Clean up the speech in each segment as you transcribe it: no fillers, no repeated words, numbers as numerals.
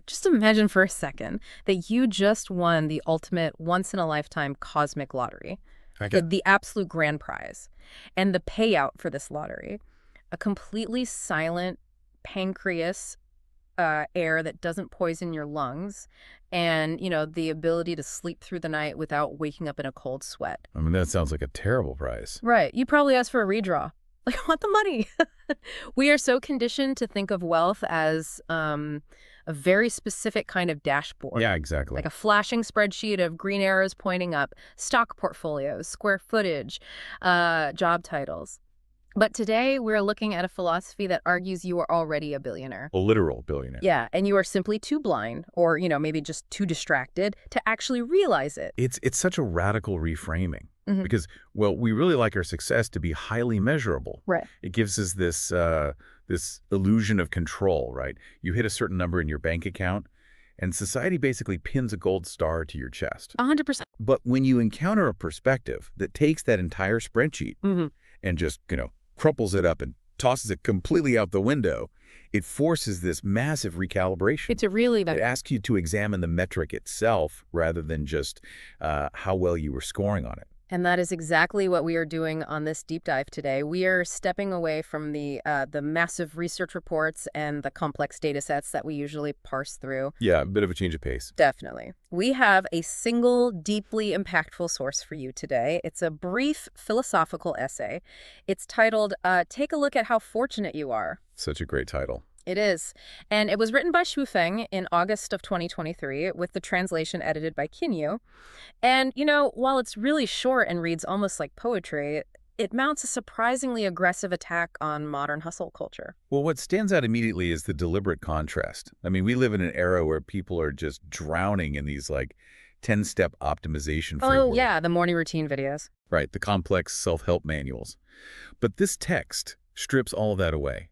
Just imagine for a second that you just won the ultimate once-in-a-lifetime cosmic lottery, Okay. the absolute grand prize. And the payout for this lottery, a completely silent pancreas, air that doesn't poison your lungs, and, the ability to sleep through the night without waking up in a cold sweat. I mean, that sounds like a terrible price. Right. You probably asked for a redraw. Like, I want the money. We are so conditioned to think of wealth as a very specific kind of dashboard. Yeah, exactly. Like a flashing spreadsheet of green arrows pointing up, stock portfolios, square footage, job titles. But today, we're looking at a philosophy that argues you are already a billionaire. A literal billionaire. Yeah, and you are simply too blind, or, maybe just too distracted, to actually realize it. It's such a radical reframing Mhm. because, well, we really like our success to be highly measurable. Right. It gives us this illusion of control, right? You hit a certain number in your bank account, and society basically pins a gold star to your chest. 100%. But when you encounter a perspective that takes that entire spreadsheet Mhm. and just, crumples it up and tosses it completely out the window, it forces this massive recalibration. It's a really It asks you to examine the metric itself rather than just how well you were scoring on it. And that is exactly what we are doing on this deep dive today. We are stepping away from the massive research reports and the complex data sets that we usually parse through. Yeah, a bit of a change of pace. Definitely. We have a single, deeply impactful source for you today. It's a brief philosophical essay. It's titled, Take a Look at How Fortunate You Are. Such a great title. It is. And it was written by Feng in August of 2023, with the translation edited by Kinyu. And, while it's really short and reads almost like poetry, it mounts a surprisingly aggressive attack on modern hustle culture. Well, what stands out immediately is the deliberate contrast. I mean, we live in an era where people are just drowning in these, 10-step optimization frameworks. Oh, yeah, the morning routine videos. Right, the complex self-help manuals. But this text strips all of that away.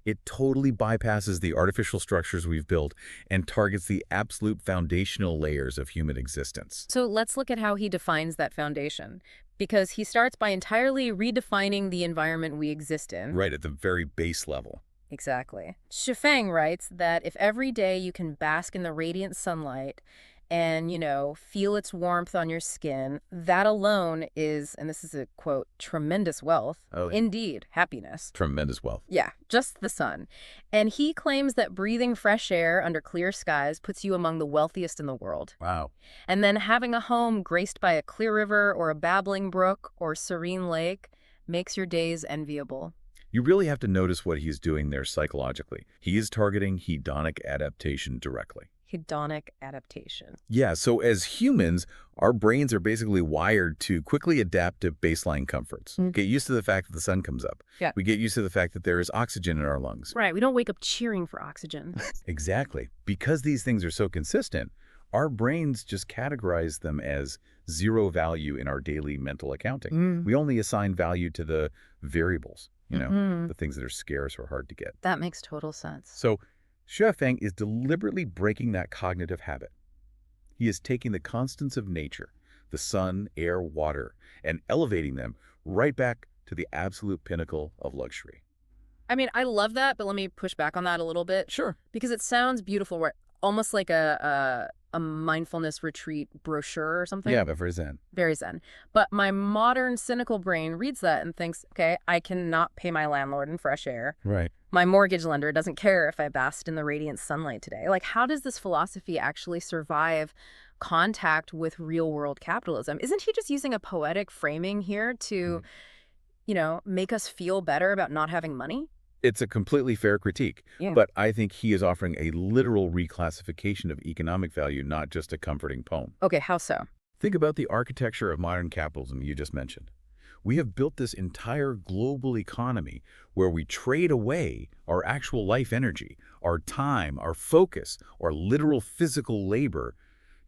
It totally bypasses the artificial structures we've built and targets the absolute foundational layers of human existence. So let's look at how he defines that foundation, because he starts by entirely redefining the environment we exist in. Right, at the very base level. Exactly. Feng writes that if every day you can bask in the radiant sunlight and, feel its warmth on your skin, that alone is, and this is a quote, tremendous wealth. Oh, Indeed, happiness. tremendous wealth. Yeah, just the sun. And he claims that breathing fresh air under clear skies puts you among the wealthiest in the world. Wow. And then having a home graced by a clear river or a babbling brook or serene lake makes your days enviable. You really have to notice what he's doing there psychologically. He is targeting hedonic adaptation directly. Hedonic adaptation. Yeah, so as humans, our brains are basically wired to quickly adapt to baseline comforts. Get used to the fact that the sun comes up. Yeah. We get used to the fact that there is oxygen in our lungs. Right, we don't wake up cheering for oxygen. Exactly. Because these things are so consistent, our brains just categorize them as zero value in our daily mental accounting. We only assign value to the variables, the things that are scarce or hard to get. That makes total sense. So Feng is deliberately breaking that cognitive habit. He is taking the constants of nature, the sun, air, water, and elevating them right back to the absolute pinnacle of luxury. I mean, I love that, but let me push back on that a little bit. Sure. Because it sounds beautiful, right? Almost like a mindfulness retreat brochure or something. Yeah, but very zen. Very zen. But my modern cynical brain reads that and thinks, okay, I cannot pay my landlord in fresh air. Right. My mortgage lender doesn't care if I basked in the radiant sunlight today. Like, how does this philosophy actually survive contact with real-world capitalism? Isn't he just using a poetic framing here to, make us feel better about not having money? It's a completely fair critique, Yeah. but I think he is offering a literal reclassification of economic value, not just a comforting poem. Okay, how so? Think about the architecture of modern capitalism you just mentioned. We have built this entire global economy where we trade away our actual life energy, our time, our focus, our literal physical labor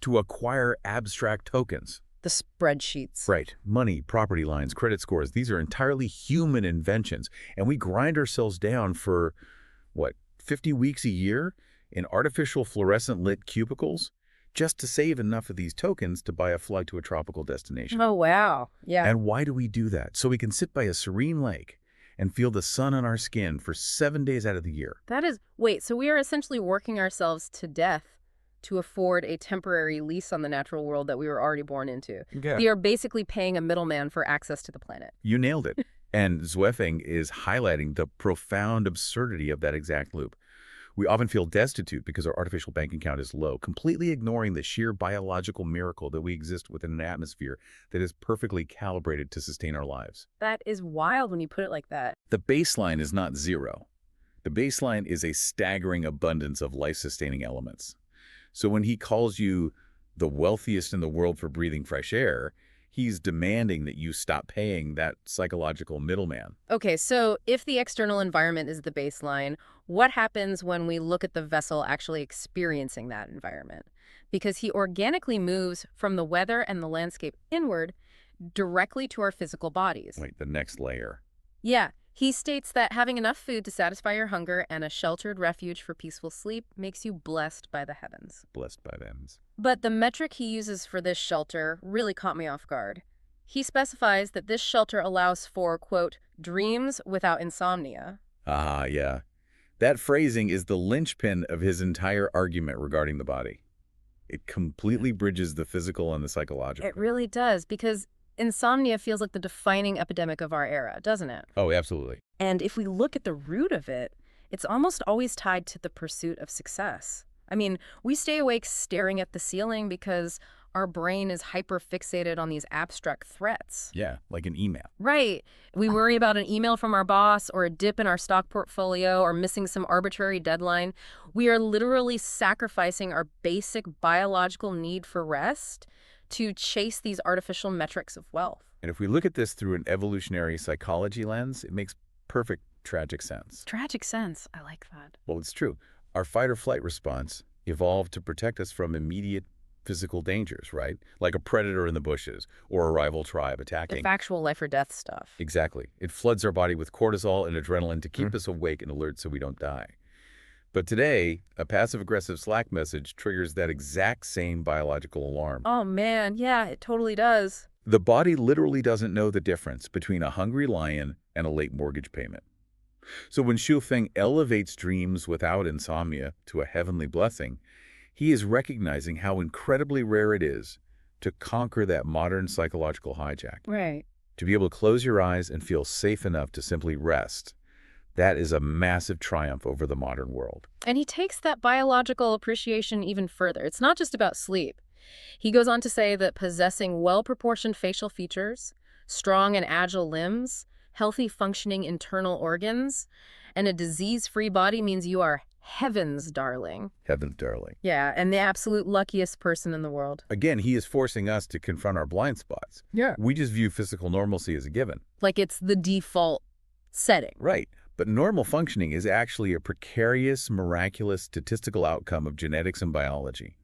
to acquire abstract tokens. The spreadsheets. Right. Money, property lines, credit scores, these are entirely human inventions. And we grind ourselves down for, 50 weeks a year in artificial fluorescent lit cubicles just to save enough of these tokens to buy a flight to a tropical destination. Oh, wow. Yeah. And why do we do that? So we can sit by a serene lake and feel the sun on our skin for 7 days out of the year. That is, wait, so we are essentially working ourselves to death to afford a temporary lease on the natural world that we were already born into. Yeah. We are basically paying a middleman for access to the planet. You nailed it. And Zweffing is highlighting the profound absurdity of that exact loop. We often feel destitute because our artificial bank account is low, completely ignoring the sheer biological miracle that we exist within an atmosphere that is perfectly calibrated to sustain our lives. That is wild when you put it like that. The baseline is not zero. The baseline is a staggering abundance of life-sustaining elements. So when he calls you the wealthiest in the world for breathing fresh air, he's demanding that you stop paying that psychological middleman. Okay, so if the external environment is the baseline, what happens when we look at the vessel actually experiencing that environment? Because he organically moves from the weather and the landscape inward directly to our physical bodies. Wait, the next layer. Yeah, he states that having enough food to satisfy your hunger and a sheltered refuge for peaceful sleep makes you blessed by the heavens. Blessed by them. But the metric he uses for this shelter really caught me off guard. He specifies that this shelter allows for, quote, dreams without insomnia. Ah, yeah. That phrasing is the linchpin of his entire argument regarding the body. It completely bridges the physical and the psychological. It really does, because insomnia feels like the defining epidemic of our era, doesn't it? Oh, absolutely. And if we look at the root of it, it's almost always tied to the pursuit of success. I mean, we stay awake staring at the ceiling because our brain is hyper-fixated on these abstract threats. Yeah, like an email. Right. We worry about an email from our boss or a dip in our stock portfolio or missing some arbitrary deadline. We are literally sacrificing our basic biological need for rest to chase these artificial metrics of wealth. And if we look at this through an evolutionary psychology lens, it makes perfect tragic sense. Tragic sense. I like that. Well, it's true. Our fight or flight response evolved to protect us from immediate physical dangers, right? Like a predator in the bushes or a rival tribe attacking. The factual life or death stuff. Exactly. It floods our body with cortisol and adrenaline to keep us awake and alert so we don't die. But today, a passive-aggressive Slack message triggers that exact same biological alarm. Oh, man. Yeah, it totally does. The body literally doesn't know the difference between a hungry lion and a late mortgage payment. So when Xu Feng elevates dreams without insomnia to a heavenly blessing, he is recognizing how incredibly rare it is to conquer that modern psychological hijack. Right. To be able to close your eyes and feel safe enough to simply rest. That is a massive triumph over the modern world. And he takes that biological appreciation even further. It's not just about sleep. He goes on to say that possessing well-proportioned facial features, strong and agile limbs, healthy functioning internal organs, and a disease-free body means you are heaven's darling. Heaven's darling. Yeah, and the absolute luckiest person in the world. Again, he is forcing us to confront our blind spots. Yeah. We just view physical normalcy as a given. Like it's the default setting. Right. But normal functioning is actually a precarious, miraculous statistical outcome of genetics and biology.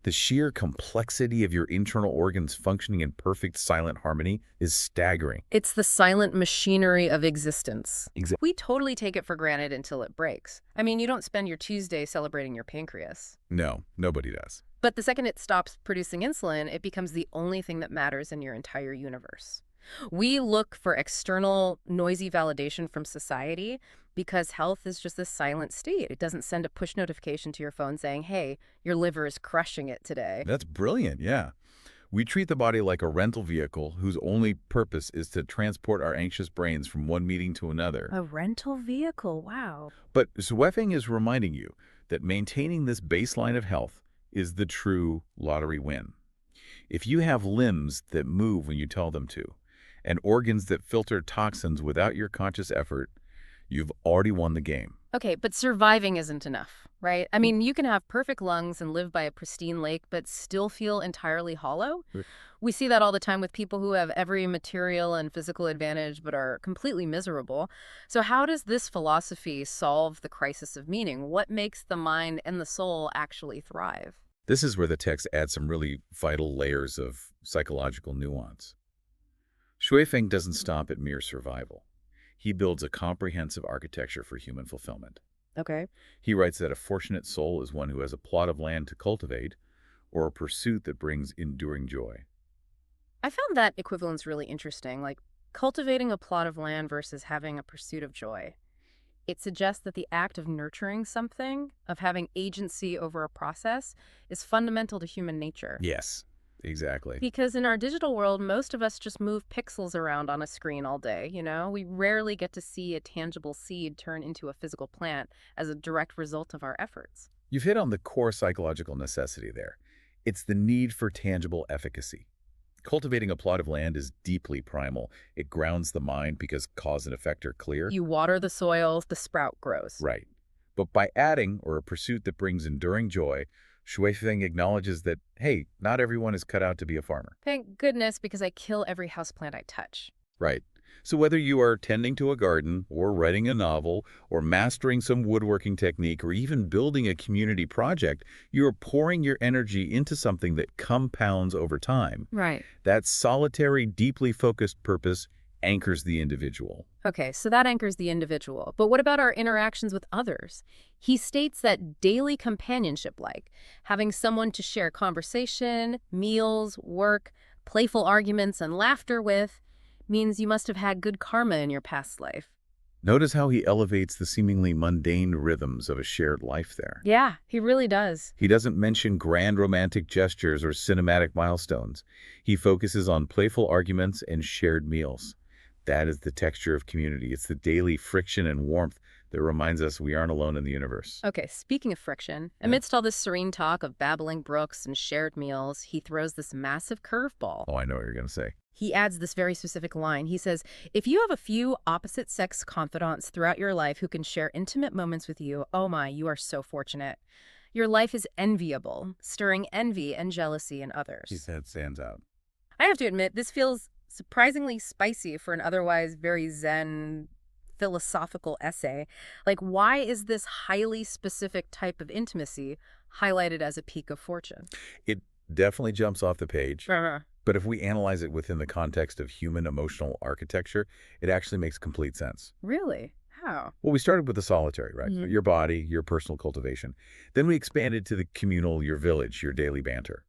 The sheer complexity of your internal organs functioning in perfect silent harmony is staggering. It's the silent machinery of existence. Exactly. We totally take it for granted until it breaks. I mean, you don't spend your Tuesday celebrating your pancreas. No, nobody does. But the second it stops producing insulin, it becomes the only thing that matters in your entire universe. We look for external, noisy validation from society because health is just this silent state. It doesn't send a push notification to your phone saying, hey, your liver is crushing it today. That's brilliant, yeah. We treat the body like a rental vehicle whose only purpose is to transport our anxious brains from one meeting to another. A rental vehicle, wow. But Zweffing is reminding you that maintaining this baseline of health is the true lottery win. If you have limbs that move when you tell them to, and organs that filter toxins without your conscious effort, you've already won the game. Okay, but surviving isn't enough, right? I mean, you can have perfect lungs and live by a pristine lake, but still feel entirely hollow. We see that all the time with people who have every material and physical advantage but are completely miserable. So how does this philosophy solve the crisis of meaning? What makes the mind and the soul actually thrive? This is where the text adds some really vital layers of psychological nuance. Xu Feng doesn't stop at mere survival. He builds a comprehensive architecture for human fulfillment. Okay. He writes that a fortunate soul is one who has a plot of land to cultivate or a pursuit that brings enduring joy. I found that equivalence really interesting. Like, Cultivating a plot of land versus having a pursuit of joy. It suggests that the act of nurturing something, of having agency over a process, is fundamental to human nature. Yes, exactly. Because in our digital world, most of us just move pixels around on a screen all day, you know? We rarely get to see a tangible seed turn into a physical plant as a direct result of our efforts. You've hit on the core psychological necessity there. It's the need for tangible efficacy. Cultivating a plot of land is deeply primal. It grounds the mind because cause and effect are clear. You water the soil, the sprout grows. Right. But by adding or a pursuit that brings enduring joy, Shui Feng acknowledges that, hey, not everyone is cut out to be a farmer. Thank goodness, because I kill every houseplant I touch. Right. So whether you are tending to a garden or writing a novel or mastering some woodworking technique or even building a community project, you are pouring your energy into something that compounds over time. Right. That solitary, deeply focused purpose anchors the individual. Okay, so that anchors the individual. But what about our interactions with others? He states that daily companionship, like having someone to share conversation, meals, work, playful arguments, and laughter with, means you must have had good karma in your past life. Notice how he elevates the seemingly mundane rhythms of a shared life there. Yeah, he really does. He doesn't mention grand romantic gestures or cinematic milestones. He focuses on playful arguments and shared meals. That is the texture of community. It's the daily friction and warmth that reminds us we aren't alone in the universe. Okay, speaking of friction, Yeah. amidst all this serene talk of babbling brooks and shared meals, he throws this massive curveball. Oh, I know what you're going to say. He adds this very specific line. He says, if you have a few opposite-sex confidants throughout your life who can share intimate moments with you, oh my, you are so fortunate. Your life is enviable, stirring envy and jealousy in others. He said stands out. I have to admit, this feels surprisingly spicy for an otherwise very zen philosophical essay. Like, why is this highly specific type of intimacy highlighted as a peak of fortune? It definitely jumps off the page. Uh-huh. But if we analyze it within the context of human emotional architecture, it actually makes complete sense. Really? How? Well, we started with the solitary, right? Mhm. Your body, your personal cultivation. Then we expanded to the communal, your village, your daily banter.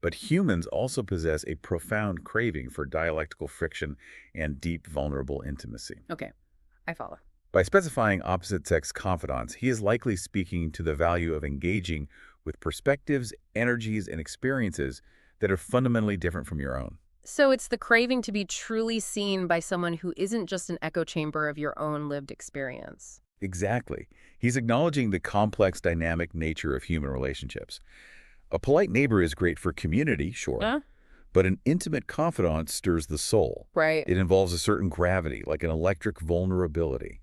But humans also possess a profound craving for dialectical friction and deep, vulnerable intimacy. Okay, I follow. By specifying opposite-sex confidants, he is likely speaking to the value of engaging with perspectives, energies, and experiences that are fundamentally different from your own. So it's the craving to be truly seen by someone who isn't just an echo chamber of your own lived experience. Exactly. He's acknowledging the complex, dynamic nature of human relationships. A polite neighbor is great for community, sure, Huh? but an intimate confidant stirs the soul. Right. It involves a certain gravity, like an electric vulnerability.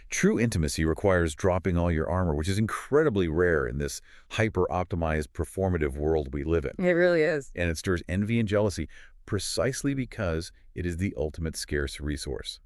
True intimacy requires dropping all your armor, which is incredibly rare in this hyper-optimized, performative world we live in. It really is. And it stirs envy and jealousy precisely because it is the ultimate scarce resource.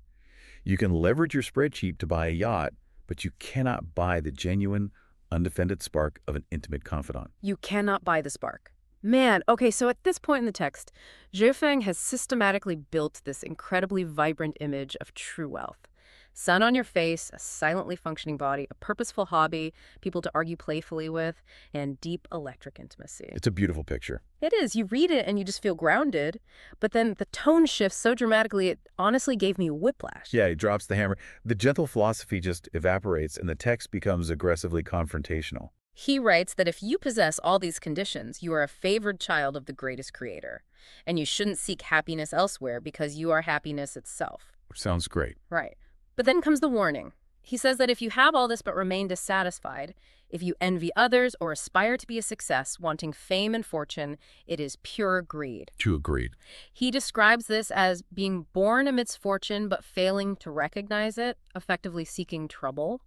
You can leverage your spreadsheet to buy a yacht, but you cannot buy the genuine, undefended spark of an intimate confidant. You cannot buy the spark. Man, okay, so at this point in the text, Zhe Feng has systematically built this incredibly vibrant image of true wealth. Sun on your face, a silently functioning body, a purposeful hobby, people to argue playfully with, and deep electric intimacy. It's a beautiful picture. It is. You read it and you just feel grounded, but then the tone shifts so dramatically it honestly gave me whiplash. Yeah, he drops the hammer. The gentle philosophy just evaporates and the text becomes aggressively confrontational. He writes that if you possess all these conditions, you are a favored child of the greatest creator, and you shouldn't seek happiness elsewhere because you are happiness itself. Which sounds great. Right. But then comes the warning. He says that if you have all this but remain dissatisfied, if you envy others or aspire to be a success, wanting fame and fortune, it is pure greed. Too agreed. He describes this as being born amidst fortune but failing to recognize it, effectively seeking trouble.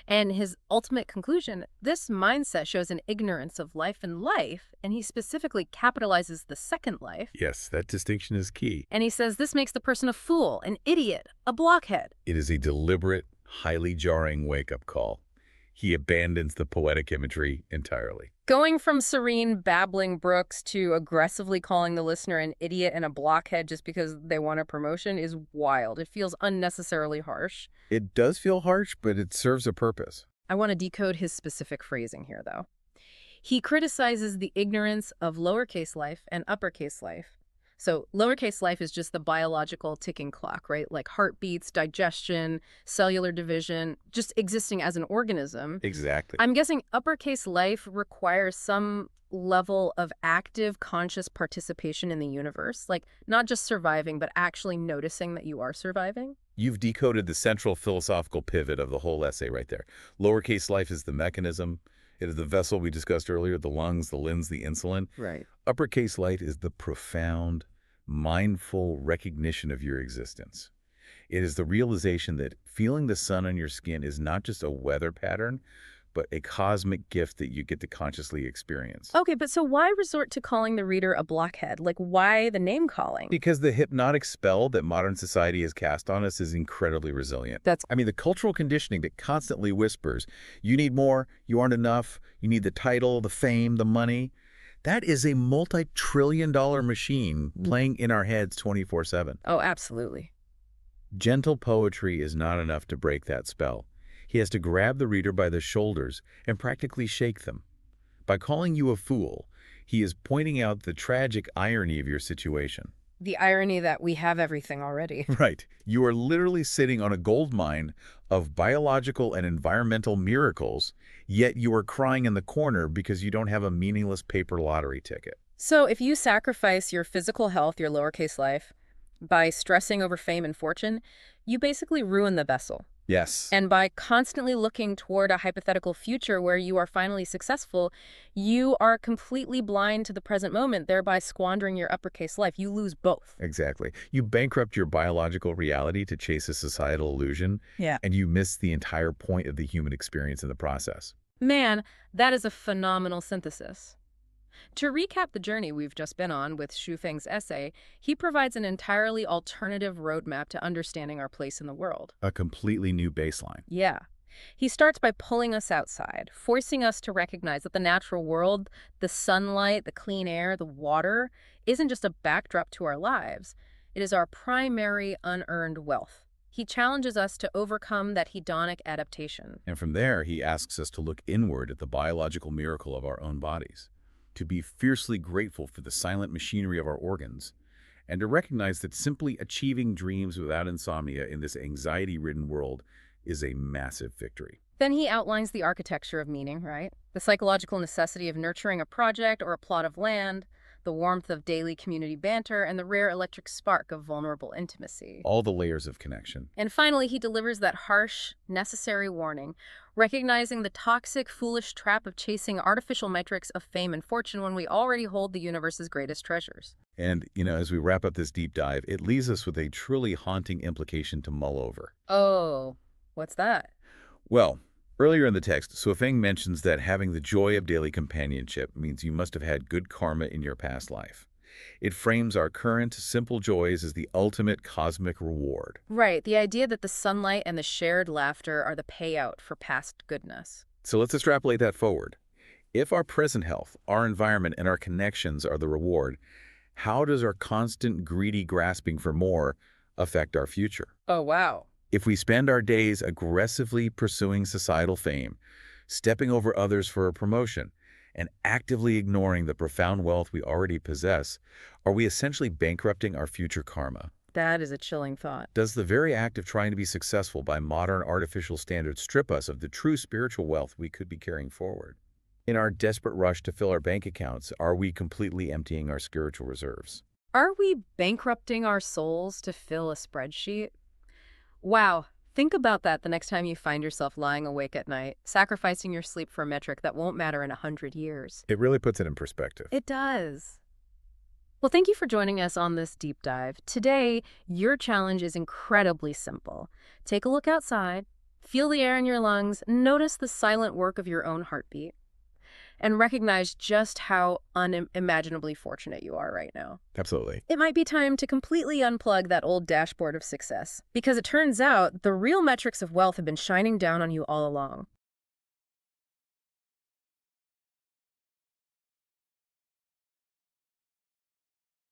And his ultimate conclusion, this mindset shows an ignorance of life and life, and he specifically capitalizes the second life. Yes, that distinction is key. And he says this makes the person a fool, an idiot, a blockhead. It is a deliberate, highly jarring wake-up call. He abandons the poetic imagery entirely. Going from serene, babbling brooks to aggressively calling the listener an idiot and a blockhead just because they want a promotion is wild. It feels unnecessarily harsh. It does feel harsh, but it serves a purpose. I want to decode his specific phrasing here, though. He criticizes the ignorance of lowercase life and uppercase life. So lowercase life is just the biological ticking clock, right? Like heartbeats, digestion, cellular division, just existing as an organism. Exactly. I'm guessing uppercase life requires some level of active conscious participation in the universe, like not just surviving, but actually noticing that you are surviving. You've decoded the central philosophical pivot of the whole essay right there. Lowercase life is the mechanism. It is the vessel we discussed earlier, the lungs, the limbs, the insulin. Right. Uppercase life is the profound, mindful recognition of your existence. It is the realization that feeling the sun on your skin is not just a weather pattern, but a cosmic gift that you get to consciously experience. Okay, but so why resort to calling the reader a blockhead? Like, why the name calling? Because the hypnotic spell that modern society has cast on us is incredibly resilient. That's I mean, the cultural conditioning that constantly whispers, you need more, you aren't enough, you need the title, the fame, the money. That is a multi-trillion-dollar machine playing in our heads 24/7. Oh, absolutely. Gentle poetry is not enough to break that spell. He has to grab the reader by the shoulders and practically shake them. By calling you a fool, he is pointing out the tragic irony of your situation. The irony that we have everything already. Right. You are literally sitting on a gold mine of biological and environmental miracles, yet you are crying in the corner because you don't have a meaningless paper lottery ticket. So if you sacrifice your physical health, your lowercase life, by stressing over fame and fortune, you basically ruin the vessel. Yes. And by constantly looking toward a hypothetical future where you are finally successful, you are completely blind to the present moment, thereby squandering your uppercase life. You lose both. Exactly. You bankrupt your biological reality to chase a societal illusion, Yeah. and you miss the entire point of the human experience in the process. Man, that is a phenomenal synthesis. To recap the journey we've just been on with Xu Feng's essay, he provides an entirely alternative roadmap to understanding our place in the world. A completely new baseline. Yeah. He starts by pulling us outside, forcing us to recognize that the natural world, the sunlight, the clean air, the water, isn't just a backdrop to our lives. It is our primary unearned wealth. He challenges us to overcome that hedonic adaptation. And from there, he asks us to look inward at the biological miracle of our own bodies, to be fiercely grateful for the silent machinery of our organs, and to recognize that simply achieving dreams without insomnia in this anxiety-ridden world is a massive victory. Then he outlines the architecture of meaning, right? The psychological necessity of nurturing a project or a plot of land, the warmth of daily community banter, and the rare electric spark of vulnerable intimacy. All the layers of connection. And finally, he delivers that harsh, necessary warning, recognizing the toxic, foolish trap of chasing artificial metrics of fame and fortune when we already hold the universe's greatest treasures. And, as we wrap up this deep dive, it leaves us with a truly haunting implication to mull over. Oh, what's that? Well, earlier in the text, Suofeng mentions that having the joy of daily companionship means you must have had good karma in your past life. It frames our current, simple joys as the ultimate cosmic reward. Right, the idea that the sunlight and the shared laughter are the payout for past goodness. So let's extrapolate that forward. If our present health, our environment, and our connections are the reward, how does our constant greedy grasping for more affect our future? Oh, wow. If we spend our days aggressively pursuing societal fame, stepping over others for a promotion, and actively ignoring the profound wealth we already possess, are we essentially bankrupting our future karma? That is a chilling thought. Does the very act of trying to be successful by modern artificial standards strip us of the true spiritual wealth we could be carrying forward? In our desperate rush to fill our bank accounts, are we completely emptying our spiritual reserves? Are we bankrupting our souls to fill a spreadsheet? Wow. Think about that the next time you find yourself lying awake at night, sacrificing your sleep for a metric that won't matter in 100 years. It really puts it in perspective. It does. Well, thank you for joining us on this deep dive. Today, your challenge is incredibly simple. Take a look outside, feel the air in your lungs, notice the silent work of your own heartbeat, and recognize just how unimaginably fortunate you are right now. Absolutely. It might be time to completely unplug that old dashboard of success, because it turns out the real metrics of wealth have been shining down on you all along.